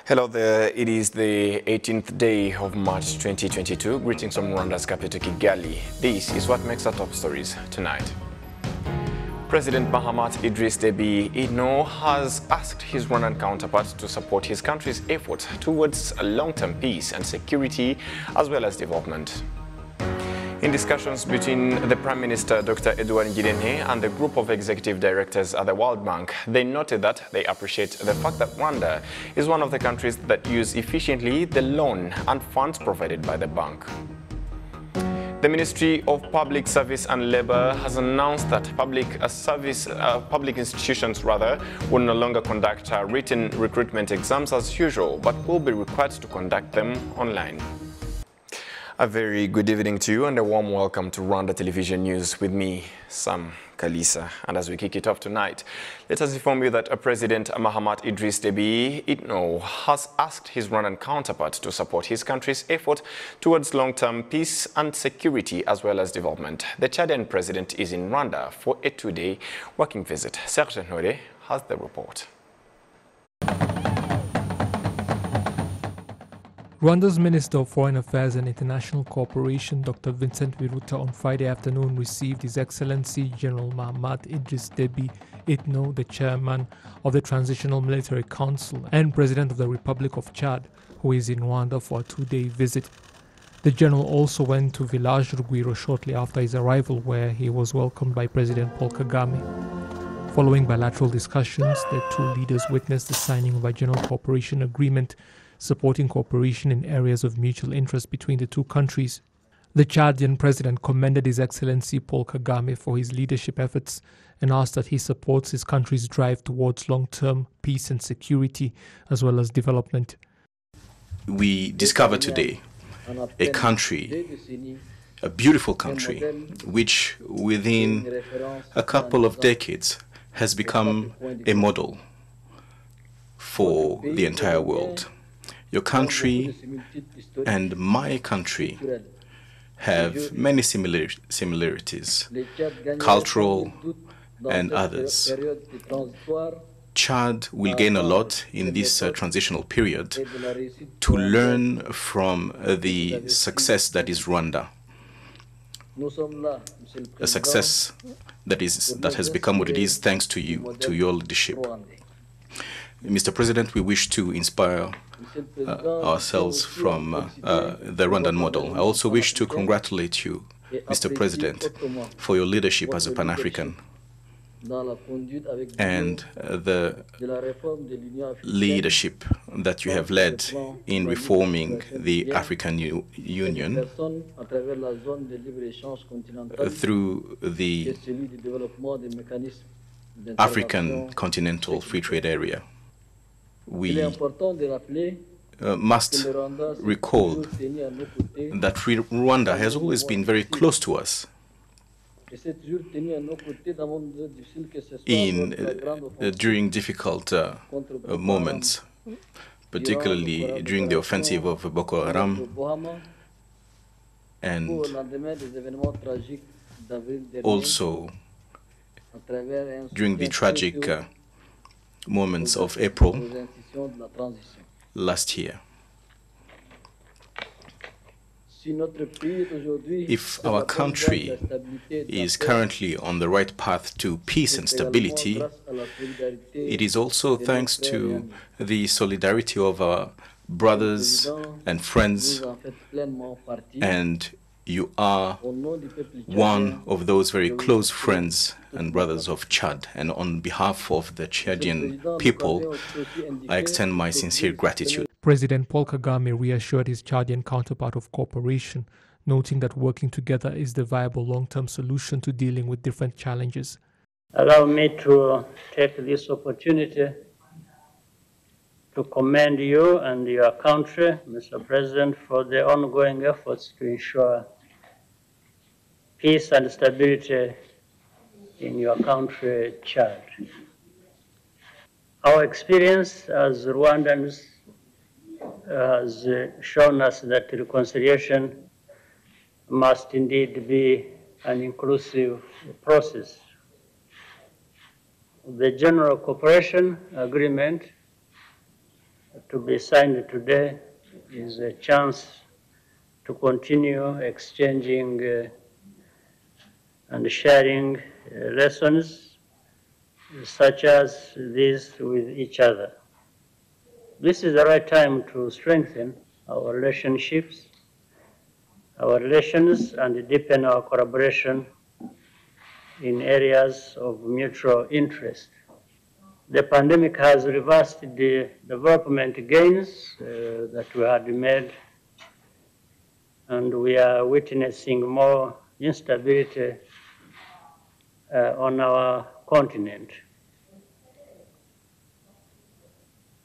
Hello there, it is the 18th day of March 2022. Greetings from Rwanda's capital Kigali. This is what makes our top stories tonight. President Mahamat Idris Deby Itno has asked his Rwandan counterpart to support his country's efforts towards long-term peace and security as well as development. In discussions between the Prime Minister Dr. Edouard Ngirente and the group of executive directors at the World Bank, they noted that they appreciate the fact that Rwanda is one of the countries that use efficiently the loan and funds provided by the bank. The Ministry of Public Service and Labour has announced that public institutions will no longer conduct written recruitment exams as usual, but will be required to conduct them online. A very good evening to you and a warm welcome to Rwanda Television News with me, Sam Kalisa. And as we kick it off tonight, let us inform you that President Mahamat Idris Deby Itno has asked his Rwandan counterpart to support his country's effort towards long-term peace and security as well as development. The Chadian president is in Rwanda for a two-day working visit. Serge Ntore has the report. Rwanda's Minister of Foreign Affairs and International Cooperation, Dr. Vincent Biruta, on Friday afternoon received His Excellency General Mahamat Idris Deby Itno, the chairman of the Transitional Military Council and President of the Republic of Chad, who is in Rwanda for a two-day visit. The general also went to Village Rugwiro shortly after his arrival, where he was welcomed by President Paul Kagame. Following bilateral discussions, the two leaders witnessed the signing of a general cooperation agreement supporting cooperation in areas of mutual interest between the two countries. The Chadian president commended His Excellency Paul Kagame for his leadership efforts and asked that he supports his country's drive towards long-term peace and security as well as development. We discover today a country, a beautiful country, which within a couple of decades has become a model for the entire world. Your country and my country have many similarities, cultural and others. Chad will gain a lot in this transitional period to learn from the success that is Rwanda, a success that has become what it is thanks to you, to your leadership. Mr. President, we wish to inspire ourselves from the Rwandan model. I also wish to congratulate you, Mr. President, for your leadership as a Pan-African and the leadership that you have led in reforming the African Union through the African Continental Free Trade Area. We must recall that Rwanda has always been very close to us during difficult moments, particularly during the offensive of Boko Haram and also during the tragic moments of April last year. If our country is currently on the right path to peace and stability, it is also thanks to the solidarity of our brothers and friends, and you are one of those very close friends and brothers of Chad. And on behalf of the Chadian people, I extend my sincere gratitude. President Paul Kagame reassured his Chadian counterpart of cooperation, noting that working together is the viable long-term solution to dealing with different challenges. Allow me to take this opportunity to commend you and your country, Mr. President, for the ongoing efforts to ensure peace and stability in your country, Chad. Our experience as Rwandans has shown us that reconciliation must indeed be an inclusive process. The General Cooperation Agreement to be signed today is a chance to continue exchanging and sharing lessons such as these with each other. This is the right time to strengthen our relationships, our relations, and deepen our collaboration in areas of mutual interest. The pandemic has reversed the development gains that we had made, and we are witnessing more instability on our continent.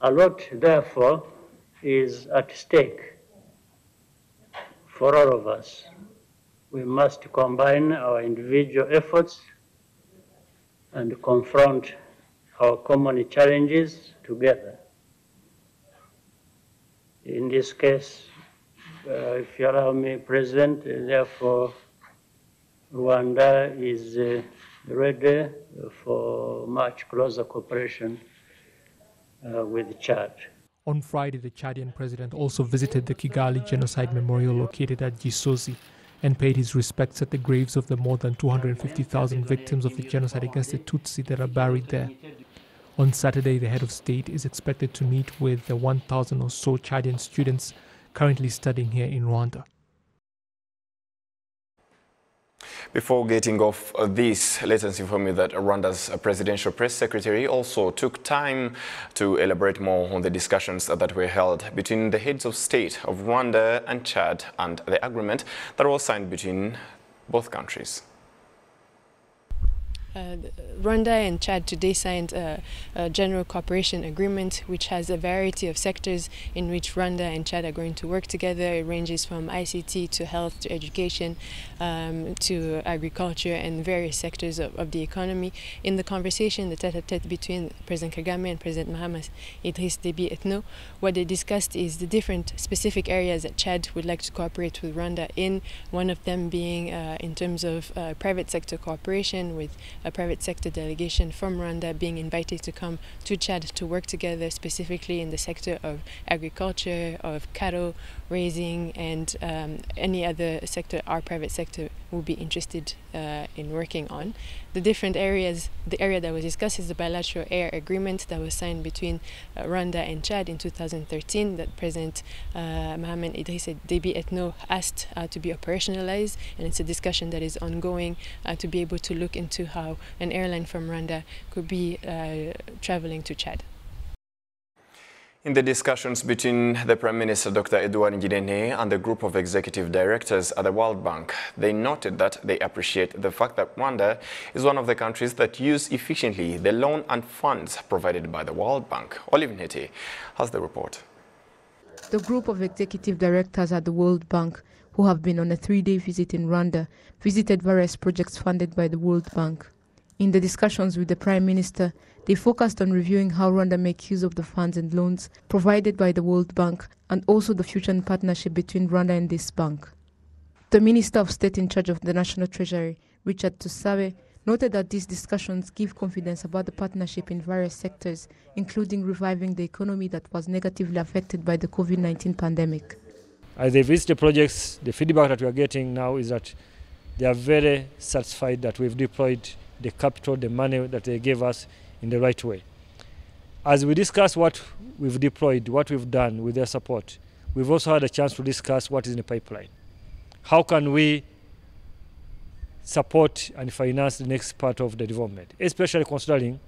A lot, therefore, is at stake for all of us. We must combine our individual efforts and confront our common challenges together. In this case, if you allow me, President, therefore, Rwanda is ready for much closer cooperation with Chad. On Friday, the Chadian president also visited the Kigali Genocide Memorial located at Gisozi and paid his respects at the graves of the more than 250,000 victims of the genocide against the Tutsi that are buried there. On Saturday, the head of state is expected to meet with the 1,000 or so Chadian students currently studying here in Rwanda. Before getting off this, let us inform you that Rwanda's presidential press secretary also took time to elaborate more on the discussions that were held between the heads of state of Rwanda and Chad and the agreement that was signed between both countries. Rwanda and Chad today signed a general cooperation agreement which has a variety of sectors in which Rwanda and Chad are going to work together. It ranges from ICT to health to education to agriculture and various sectors of the economy. In the conversation, the tete-a-tete between President Kagame and President Mahamat Idriss Déby Itno, what they discussed is the different specific areas that Chad would like to cooperate with Rwanda in, one of them being in terms of private sector cooperation, with a private sector delegation from Rwanda being invited to come to Chad to work together specifically in the sector of agriculture, of cattle raising, and any other sector our private sector will be interested in working on. The different areas, the area that was discussed is the bilateral air agreement that was signed between Rwanda and Chad in 2013 that President Mahamat Idriss Déby Itno asked to be operationalized, and it's a discussion that is ongoing to be able to look into how an airline from Rwanda could be traveling to Chad. In the discussions between the Prime Minister Dr. Edouard Ngirente and the group of executive directors at the World Bank, they noted that they appreciate the fact that Rwanda is one of the countries that use efficiently the loan and funds provided by the World Bank. Olive Nete has the report. The group of executive directors at the World Bank, who have been on a 3-day visit in Rwanda, visited various projects funded by the World Bank. In the discussions with the Prime Minister, they focused on reviewing how Rwanda makes use of the funds and loans provided by the World Bank and also the future partnership between Rwanda and this bank. The Minister of State in charge of the National Treasury, Richard Tusabe, noted that these discussions give confidence about the partnership in various sectors, including reviving the economy that was negatively affected by the COVID-19 pandemic. As they visit the projects, the feedback that we are getting now is that they are very satisfied that we've deployed the capital, the money that they gave us in the right way. As we discuss what we've deployed, what we've done with their support, we've also had a chance to discuss what is in the pipeline. How can we support and finance the next part of the development, especially considering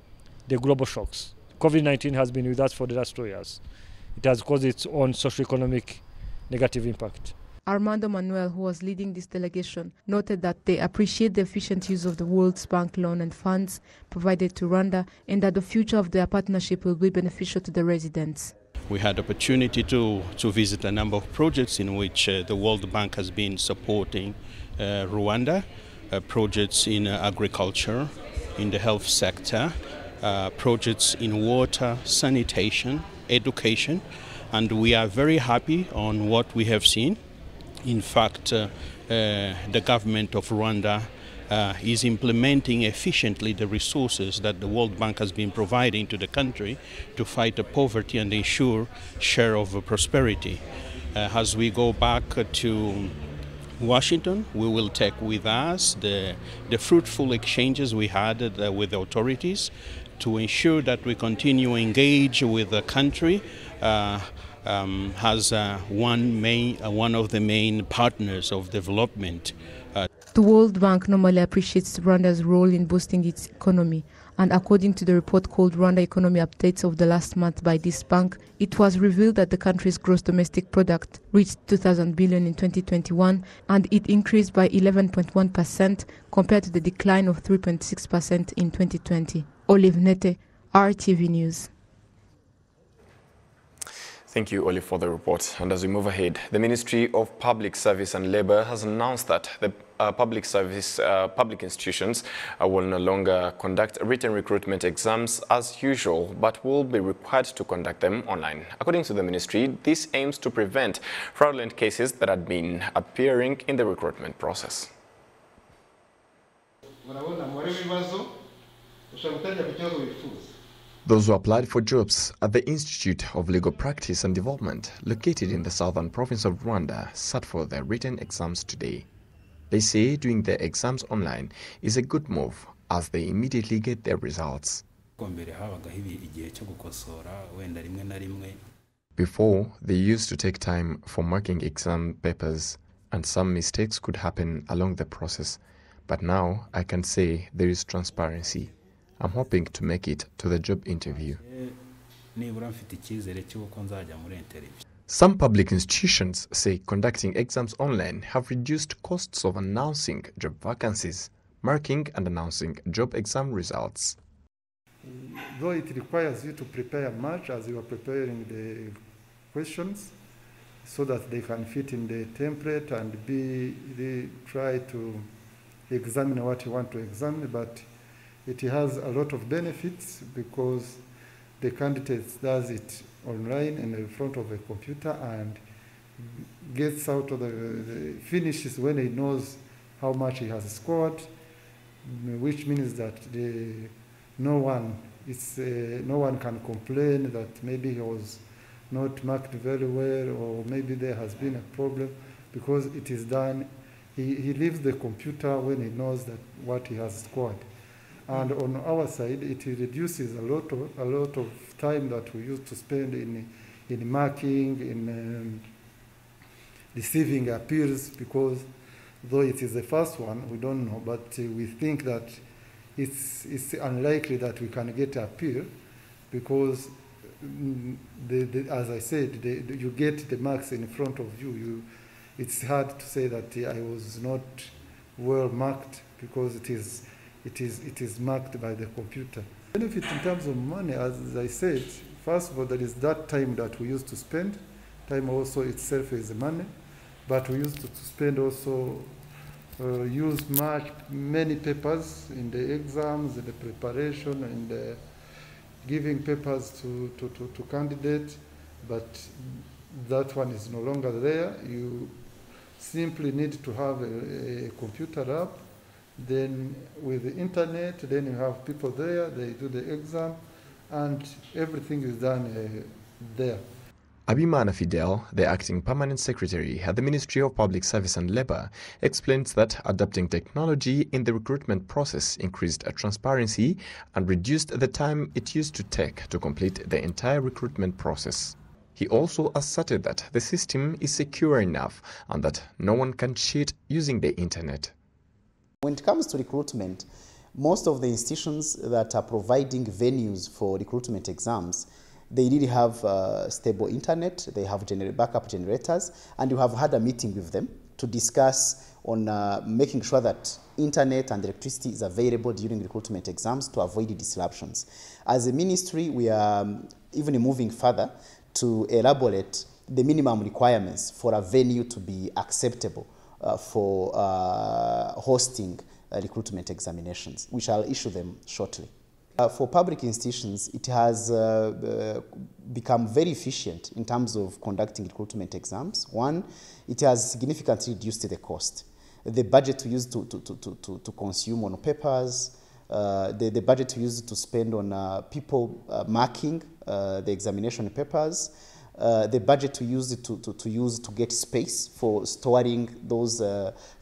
the global shocks. COVID-19 has been with us for the last 2 years. It has caused its own socio-economic negative impact. Armando Manuel, who was leading this delegation, noted that they appreciate the efficient use of the World Bank loan and funds provided to Rwanda and that the future of their partnership will be beneficial to the residents. We had opportunity to visit a number of projects in which the World Bank has been supporting Rwanda, projects in agriculture, in the health sector, projects in water, sanitation, education, and we are very happy on what we have seen. In fact, the government of Rwanda is implementing efficiently the resources that the World Bank has been providing to the country to fight poverty and ensure share of prosperity. As we go back to Washington, we will take with us the fruitful exchanges we had with the authorities to ensure that we continue engage with the country as one of the main partners of development. The World Bank normally appreciates Rwanda's role in boosting its economy, and according to the report called Rwanda Economy Updates of the last month by this bank, it was revealed that the country's gross domestic product reached 2,000 billion in 2021, and it increased by 11.1% compared to the decline of 3.6% in 2020. Olive Nete, RTV News. Thank you, Olive, for the report. And as we move ahead, the Ministry of Public Service and Labour has announced that the public institutions will no longer conduct written recruitment exams as usual, but will be required to conduct them online. According to the ministry, this aims to prevent fraudulent cases that had been appearing in the recruitment process. Those who applied for jobs at the Institute of Legal Practice and Development, located in the southern province of Rwanda, sat for their written exams today. They say doing their exams online is a good move as they immediately get their results. Before, they used to take time for marking exam papers, and some mistakes could happen along the process. But now I can say there is transparency. I'm hoping to make it to the job interview. Some public institutions say conducting exams online have reduced costs of announcing job vacancies, marking and announcing job exam results. Though it requires you to prepare much as you are preparing the questions so that they can fit in the template and they try to examine what you want to examine, but it has a lot of benefits because the candidate does it online in front of a computer and gets out of the finishes when he knows how much he has scored, which means that no one can complain that maybe he was not marked very well or maybe there has been a problem because it is done. He leaves the computer when he knows that what he has scored. And on our side, it reduces a lot of time that we used to spend in marking, in receiving appeals, because though it is the first one, we don't know, but we think that it's unlikely that we can get appeal because, as I said, you get the marks in front of you. It's hard to say that I was not well marked because it is marked by the computer. Benefit in terms of money, as I said, first of all, there is that time that we used to spend. Time also itself is money, but we used to spend also, use many papers in the exams, in the preparation, and giving papers to candidates, but that one is no longer there. You simply need to have a computer app. Then with the internet, then you have people there, they do the exam, and everything is done there. Abimana Fidel, the acting permanent secretary at the Ministry of Public Service and Labour, explains that adopting technology in the recruitment process increased transparency and reduced the time it used to take to complete the entire recruitment process. He also asserted that the system is secure enough and that no one can cheat using the internet. When it comes to recruitment, most of the institutions that are providing venues for recruitment exams, they really have stable internet, they have backup generators, and you have had a meeting with them to discuss on making sure that internet and electricity is available during recruitment exams to avoid disruptions. As a ministry, we are even moving further to elaborate the minimum requirements for a venue to be acceptable for hosting recruitment examinations. We shall issue them shortly. For public institutions, it has become very efficient in terms of conducting recruitment exams. One, it has significantly reduced the cost. the budget to use to consume on papers, the budget to use to spend on people marking the examination papers, the budget to use to get space for storing those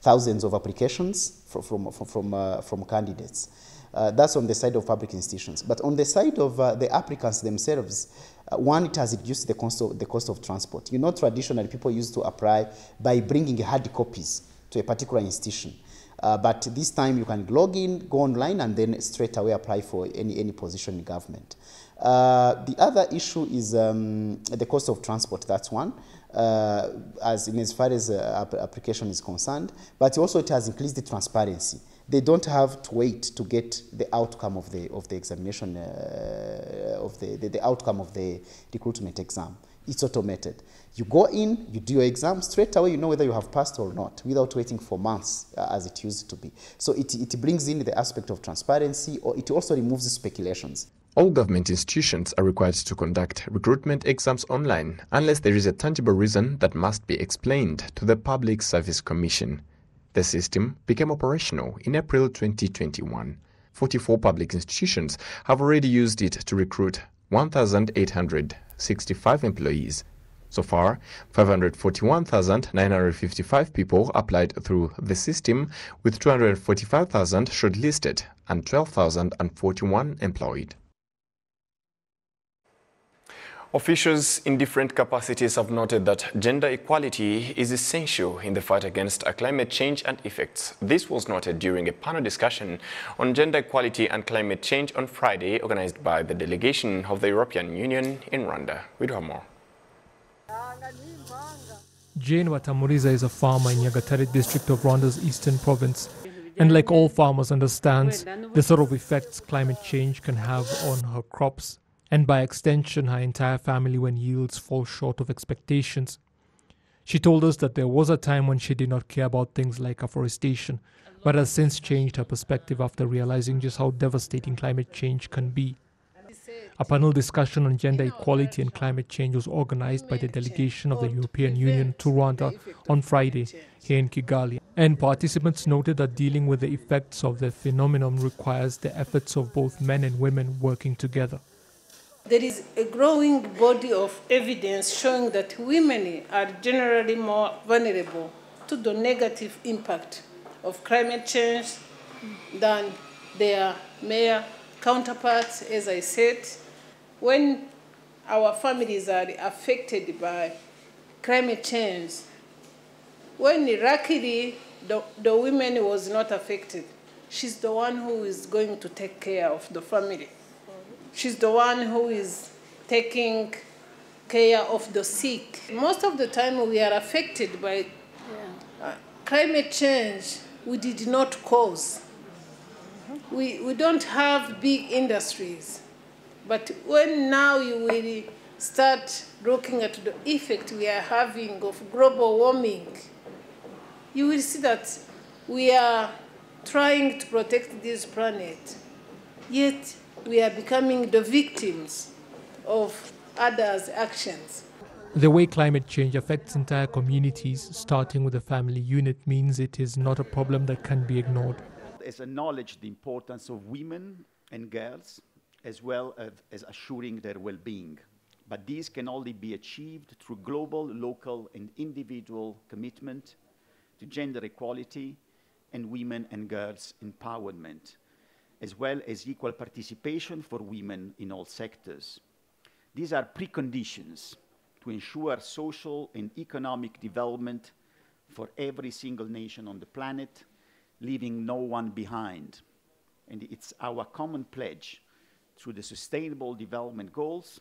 thousands of applications from candidates. That's on the side of public institutions. But on the side of the applicants themselves, one, it has reduced the cost of transport. You know, traditionally people used to apply by bringing hard copies to a particular institution. But this time you can log in, go online, and then straight away apply for any position in government. The other issue is the cost of transport. That's one, as far as application is concerned. But also it has increased the transparency. They don't have to wait to get the outcome of the examination, the outcome of the recruitment exam. It's automated. You go in, you do your exam, straight away you know whether you have passed or not, without waiting for months as it used to be. So it brings in the aspect of transparency, or it also removes the speculations. All government institutions are required to conduct recruitment exams online unless there is a tangible reason that must be explained to the Public Service Commission. The system became operational in April 2021. 44 public institutions have already used it to recruit 1,865 employees. So far, 541,955 people applied through the system, with 245,000 shortlisted and 12,041 employed. Officials in different capacities have noted that gender equality is essential in the fight against climate change and effects. This was noted during a panel discussion on gender equality and climate change on Friday, organized by the delegation of the European Union in Rwanda. We have more. Jane Watamuriza is a farmer in Nyagatare district of Rwanda's eastern province, and like all farmers understands the sort of effects climate change can have on her crops, and by extension her entire family when yields fall short of expectations. She told us that there was a time when she did not care about things like afforestation, but has since changed her perspective after realizing just how devastating climate change can be. A panel discussion on gender equality and climate change was organized by the delegation of the European Union to Rwanda on Friday here in Kigali, and participants noted that dealing with the effects of the phenomenon requires the efforts of both men and women working together. There is a growing body of evidence showing that women are generally more vulnerable to the negative impact of climate change than their male counterparts. As I said, when our families are affected by climate change, when luckily the woman was not affected, she's the one who is going to take care of the family. She's the one who is taking care of the sick. Most of the time we are affected by climate change we did not cause. We don't have big industries. But when now you will start looking at the effect we are having of global warming, you will see that we are trying to protect this planet, yet we are becoming the victims of others' actions. The way climate change affects entire communities, starting with the family unit, means it is not a problem that can be ignored. It's acknowledged the importance of women and girls, as well as assuring their well-being. But these can only be achieved through global, local, and individual commitment to gender equality and women and girls' empowerment, as well as equal participation for women in all sectors. These are preconditions to ensure social and economic development for every single nation on the planet, leaving no one behind. And it's our common pledge through the Sustainable Development Goals.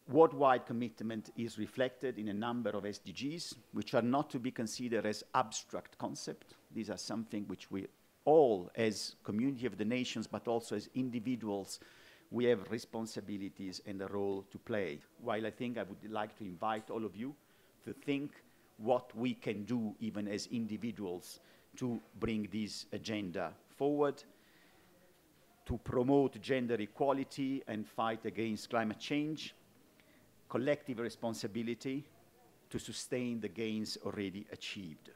Worldwide commitment is reflected in a number of SDGs, which are not to be considered as abstract concepts. These are something which we all, as community of the nations, but also as individuals, we have responsibilities and a role to play. While I think I would like to invite all of you to think what we can do even as individuals to bring this agenda forward, to promote gender equality and fight against climate change, collective responsibility to sustain the gains already achieved.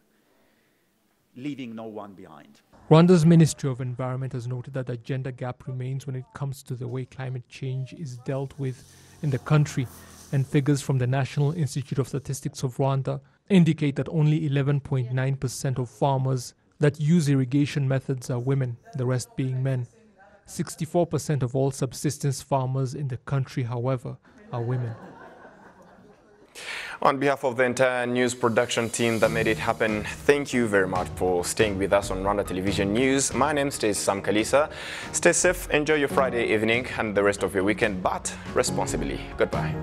leaving no one behind. Rwanda's Ministry of Environment has noted that the gender gap remains when it comes to the way climate change is dealt with in the country, and figures from the National Institute of Statistics of Rwanda indicate that only 11.9% of farmers that use irrigation methods are women, the rest being men. 64% of all subsistence farmers in the country, however, are women. On behalf of the entire news production team that made it happen, thank you very much for staying with us on Rwanda Television News. My name is Sam Kalisa. Stay safe, enjoy your Friday evening and the rest of your weekend, but responsibly. Goodbye.